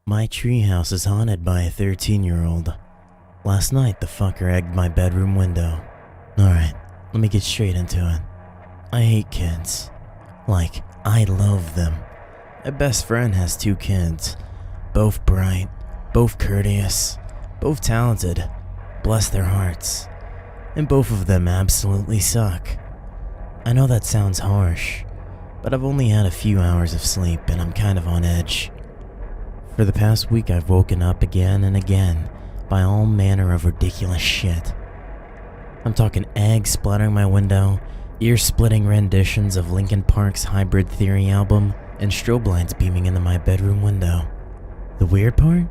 My treehouse is haunted by a 13-year-old. Last night, the fucker egged my bedroom window. Alright, let me get straight into it. I hate kids. Like, I loathe them. My best friend has 2 kids. Both bright, both courteous, both talented. Bless their hearts. And both of them absolutely suck. I know that sounds harsh, but I've only had a few hours of sleep and I'm kind of on edge. For the past week, I've woken up again and again by all manner of ridiculous shit. I'm talking eggs splattering my window, ear-splitting renditions of Linkin Park's Hybrid Theory album, and strobe lights beaming into my bedroom window. The weird part?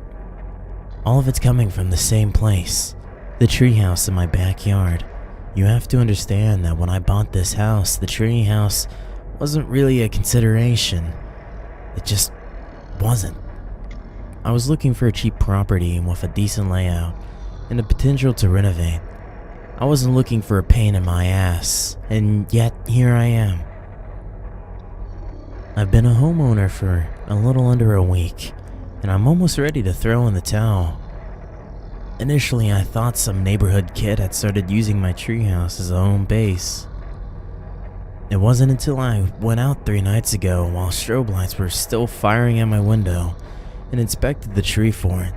All of it's coming from the same place, the treehouse in my backyard. You have to understand that when I bought this house, the treehouse wasn't really a consideration. It just wasn't. I was looking for a cheap property with a decent layout and the potential to renovate. I wasn't looking for a pain in my ass, and yet here I am. I've been a homeowner for a little under a week, and I'm almost ready to throw in the towel. Initially, I thought some neighborhood kid had started using my treehouse as a home base. It wasn't until I went out 3 nights ago while strobe lights were still firing at my window and inspected the tree for it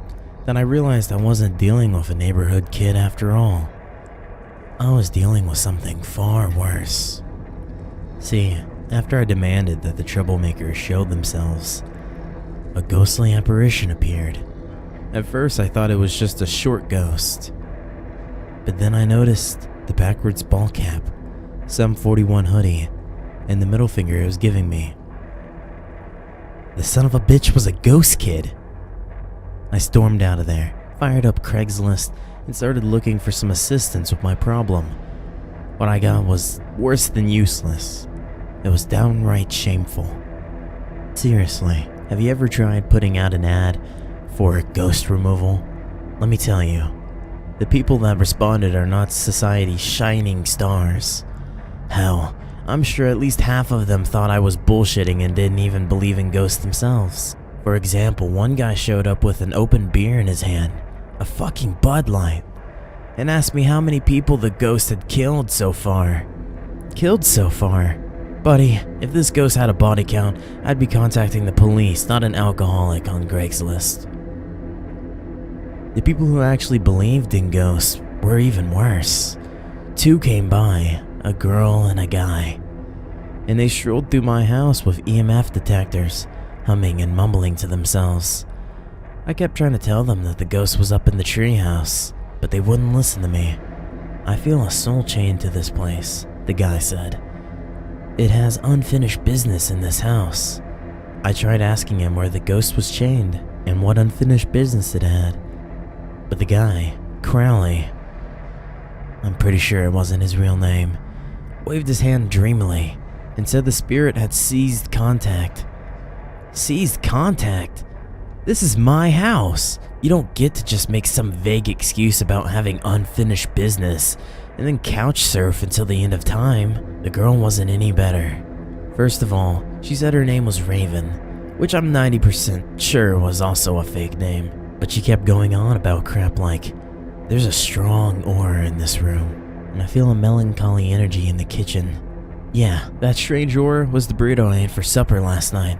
that I realized I wasn't dealing with a neighborhood kid after all. I was dealing with something far worse. See, after I demanded that the troublemakers showed themselves, a ghostly apparition appeared. At first I thought it was just a short ghost, but then I noticed the backwards ball cap, some 41 hoodie, and the middle finger it was giving me. The son of a bitch was a ghost kid. I stormed out of there, fired up Craigslist, and started looking for some assistance with my problem. What I got was worse than useless. It was downright shameful. Seriously, have you ever tried putting out an ad for ghost removal? Let me tell you, the people that responded are not society's shining stars. Hell, I'm sure at least half of them thought I was bullshitting and didn't even believe in ghosts themselves. For example, one guy showed up with an open beer in his hand, a fucking Bud Light, and asked me how many people the ghost had killed so far. Buddy, if this ghost had a body count, I'd be contacting the police, not an alcoholic on Craigslist. The people who actually believed in ghosts were even worse. 2 came by, a girl and a guy, and they strolled through my house with EMF detectors, humming and mumbling to themselves. I kept trying to tell them that the ghost was up in the treehouse, but they wouldn't listen to me. I feel a soul chain to this place, the guy said. It has unfinished business in this house. I tried asking him where the ghost was chained and what unfinished business it had, but the guy, Crowley, I'm pretty sure it wasn't his real name, waved his hand dreamily and said the spirit had seized contact. Seized contact? This is my house. You don't get to just make some vague excuse about having unfinished business and then couch surf until the end of time. The girl wasn't any better. First of all, she said her name was Raven, which I'm 90% sure was also a fake name, but she kept going on about crap like, there's a strong aura in this room, and I feel a melancholy energy in the kitchen. Yeah, that strange aura was the burrito I ate for supper last night,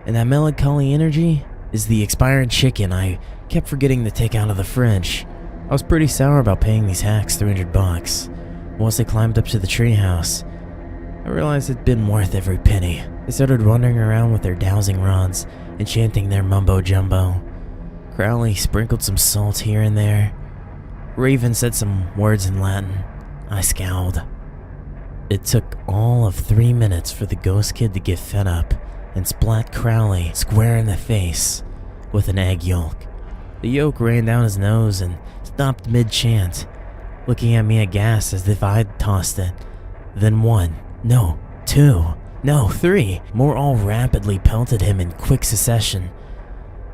and that melancholy energy is the expired chicken I kept forgetting to take out of the fridge. I was pretty sour about paying these hacks $300. Once they climbed up to the treehouse, I realized it'd been worth every penny. They started wandering around with their dowsing rods and chanting their mumbo-jumbo. Crowley sprinkled some salt here and there. Raven said some words in Latin. I scowled. It took all of 3 minutes for the ghost kid to get fed up and splat Crowley square in the face with an egg yolk. The yolk ran down his nose and stopped mid-chant, looking at me aghast as if I'd tossed it. Then 1, no, 2, no, 3 more all rapidly pelted him in quick succession.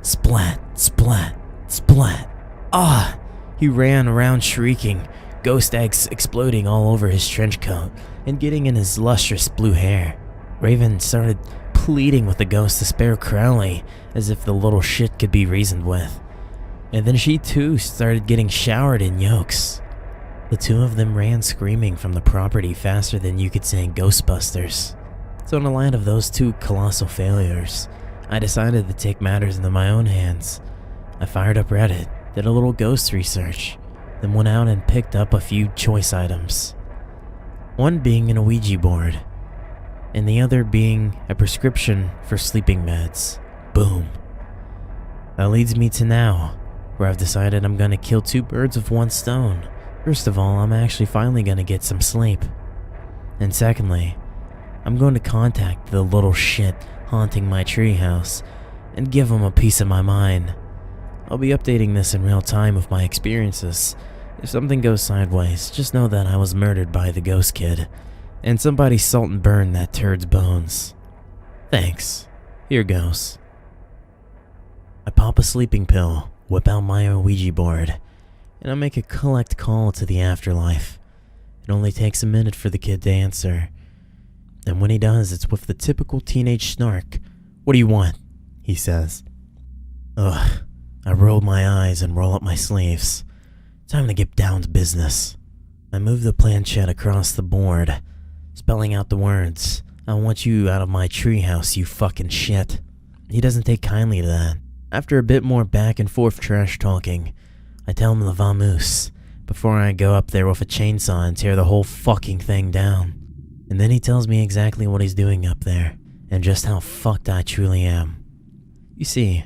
Splat, splat, splat. Ah! He ran around shrieking, ghost eggs exploding all over his trench coat and getting in his lustrous blue hair. Raven started pleading with the ghost to spare Crowley, as if the little shit could be reasoned with. And then she too started getting showered in yolks. The two of them ran screaming from the property faster than you could say in Ghostbusters. So in the light of those two colossal failures, I decided to take matters into my own hands. I fired up Reddit, did a little ghost research, then went out and picked up a few choice items. One being an Ouija board, and the other being a prescription for sleeping meds. Boom. That leads me to now, where I've decided I'm gonna kill two birds with one stone. First of all, I'm actually finally gonna get some sleep. And secondly, I'm going to contact the little shit haunting my treehouse and give him a piece of my mind. I'll be updating this in real time with my experiences. If something goes sideways, just know that I was murdered by the ghost kid, and somebody salt and burn that turd's bones. Thanks. Here goes. I pop a sleeping pill, whip out my Ouija board, and I make a collect call to the afterlife. It only takes a minute for the kid to answer. And when he does, it's with the typical teenage snark. "What do you want?" he says. Ugh. I roll my eyes and roll up my sleeves. Time to get down to business. I move the planchette across the board, spelling out the words, "I want you out of my treehouse, you fucking shit." He doesn't take kindly to that. After a bit more back and forth trash talking, I tell him the vamoose before I go up there with a chainsaw and tear the whole fucking thing down. And then he tells me exactly what he's doing up there, and just how fucked I truly am. You see,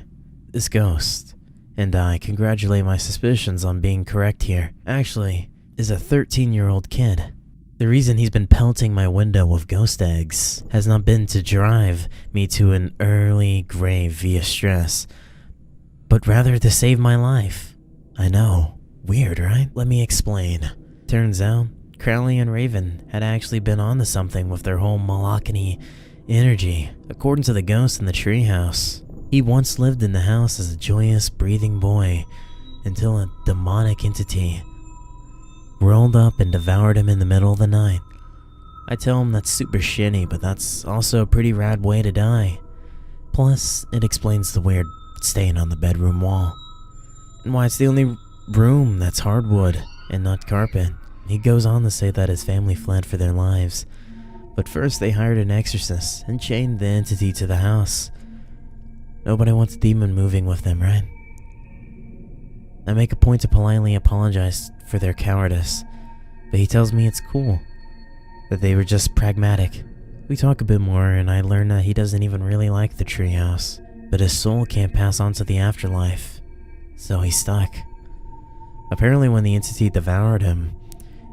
this ghost, and I congratulate my suspicions on being correct here, actually is a 13-year-old kid. The reason he's been pelting my window with ghost eggs has not been to drive me to an early grave via stress, but rather to save my life. I know, weird, right? Let me explain. Turns out, Crowley and Raven had actually been onto something with their whole Malakani energy. According to the ghost in the treehouse, he once lived in the house as a joyous, breathing boy until a demonic entity rolled up and devoured him in the middle of the night. I tell him that's super shitty, but that's also a pretty rad way to die. Plus, it explains the weird stain on the bedroom wall, and why it's the only room that's hardwood and not carpet. He goes on to say that his family fled for their lives, but first they hired an exorcist and chained the entity to the house. Nobody wants a demon moving with them, right? I make a point to politely apologize for their cowardice, but he tells me it's cool, that they were just pragmatic. We talk a bit more, and I learn that he doesn't even really like the treehouse, but his soul can't pass on to the afterlife, so he's stuck. Apparently when the entity devoured him,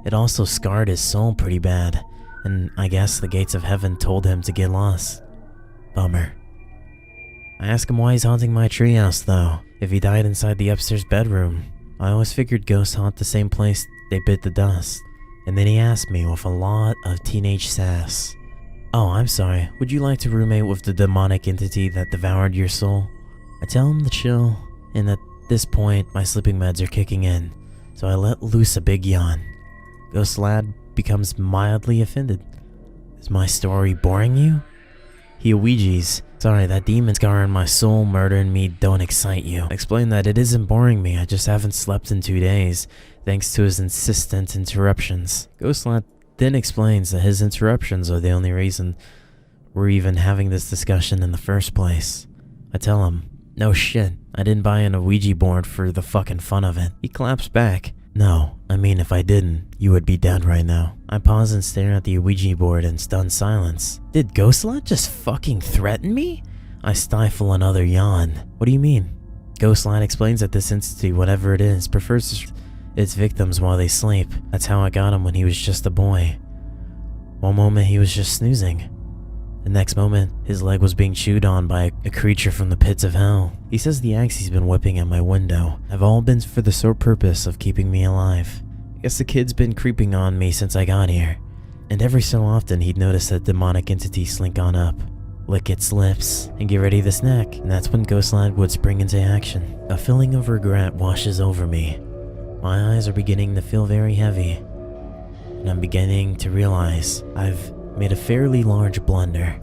it also scarred his soul pretty bad, and I guess the gates of heaven told him to get lost. Bummer. I ask him why he's haunting my treehouse though, if he died inside the upstairs bedroom. I always figured ghosts haunt the same place they bit the dust. And then he asked me with a lot of teenage sass, "Oh, I'm sorry, would you like to roommate with the demonic entity that devoured your soul?" I tell him to chill, and at this point my sleeping meds are kicking in, so I let loose a big yawn. Ghost Lad becomes mildly offended. "Is my story boring you?" He Ouija's, "Sorry, that demon scar in my soul murdering me don't excite you." I explain that it isn't boring me, I just haven't slept in 2 days, thanks to his insistent interruptions. Ghost Lad then explains that his interruptions are the only reason we're even having this discussion in the first place. I tell him, "No shit, I didn't buy an Ouija board for the fucking fun of it." He claps back, "No, I mean if I didn't, you would be dead right now." I pause and stare at the Ouija board in stunned silence. Did Ghostlat just fucking threaten me? I stifle another yawn. What do you mean? Ghostlat explains that this entity, whatever it is, prefers its victims while they sleep. That's how I got him when he was just a boy. One moment he was just snoozing. The next moment, his leg was being chewed on by a creature from the pits of hell. He says the eggs he's been whipping at my window have all been for the sole purpose of keeping me alive. I guess the kid's been creeping on me since I got here, and every so often he'd notice that demonic entity slink on up, lick its lips, and get ready to snack, and that's when Ghostland would spring into action. A feeling of regret washes over me. My eyes are beginning to feel very heavy, and I'm beginning to realize I've made a fairly large blunder.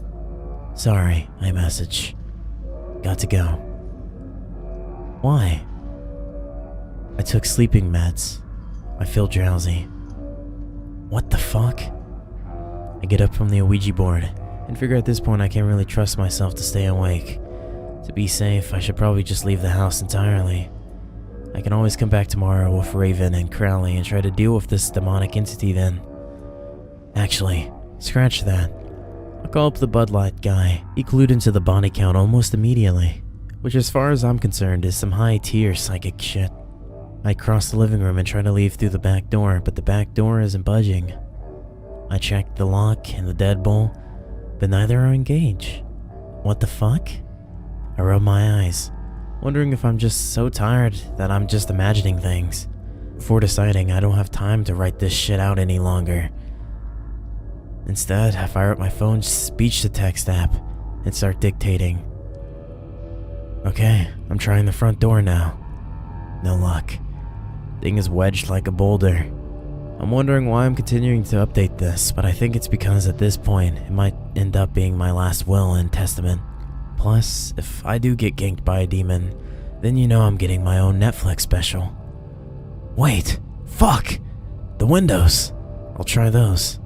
Sorry, I message. Got to go. Why? I took sleeping meds. I feel drowsy. What the fuck? I get up from the Ouija board and figure at this point I can't really trust myself to stay awake. To be safe, I should probably just leave the house entirely. I can always come back tomorrow with Raven and Crowley and try to deal with this demonic entity then. Actually, scratch that. I'll call up the Bud Light guy. He clued into the body count almost immediately, which as far as I'm concerned is some high-tier psychic shit. I cross the living room and try to leave through the back door, but the back door isn't budging. I checked the lock and the deadbolt, but neither are engaged. What the fuck? I rub my eyes, wondering if I'm just so tired that I'm just imagining things, before deciding I don't have time to write this shit out any longer. Instead, I fire up my phone's speech-to-text app and start dictating. Okay, I'm trying the front door now. No luck. Thing is wedged like a boulder. I'm wondering why I'm continuing to update this, but I think it's because at this point, it might end up being my last will and testament. Plus, if I do get ganked by a demon, then you know I'm getting my own Netflix special. Wait, fuck! The windows! I'll try those.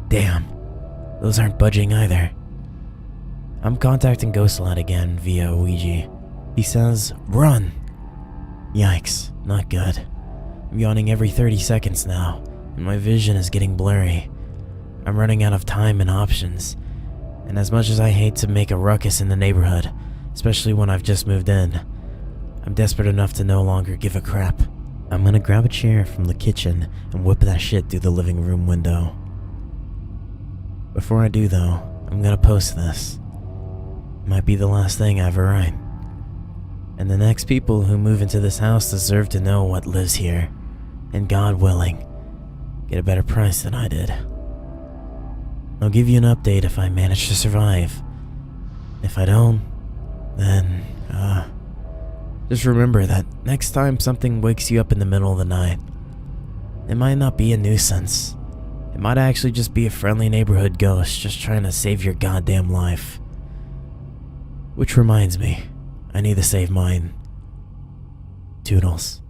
Damn, those aren't budging either. I'm contacting Ghostlad again via Ouija. He says, run! Yikes, not good. I'm yawning every 30 seconds now, and my vision is getting blurry. I'm running out of time and options, and as much as I hate to make a ruckus in the neighborhood, especially when I've just moved in, I'm desperate enough to no longer give a crap. I'm gonna grab a chair from the kitchen and whip that shit through the living room window. Before I do though, I'm gonna post this. It might be the last thing I ever write. And the next people who move into this house deserve to know what lives here, and God willing, get a better price than I did. I'll give you an update if I manage to survive. If I don't, then, just remember that next time something wakes you up in the middle of the night, it might not be a nuisance. It might actually just be a friendly neighborhood ghost just trying to save your goddamn life. Which reminds me, I need to save mine. Toodles.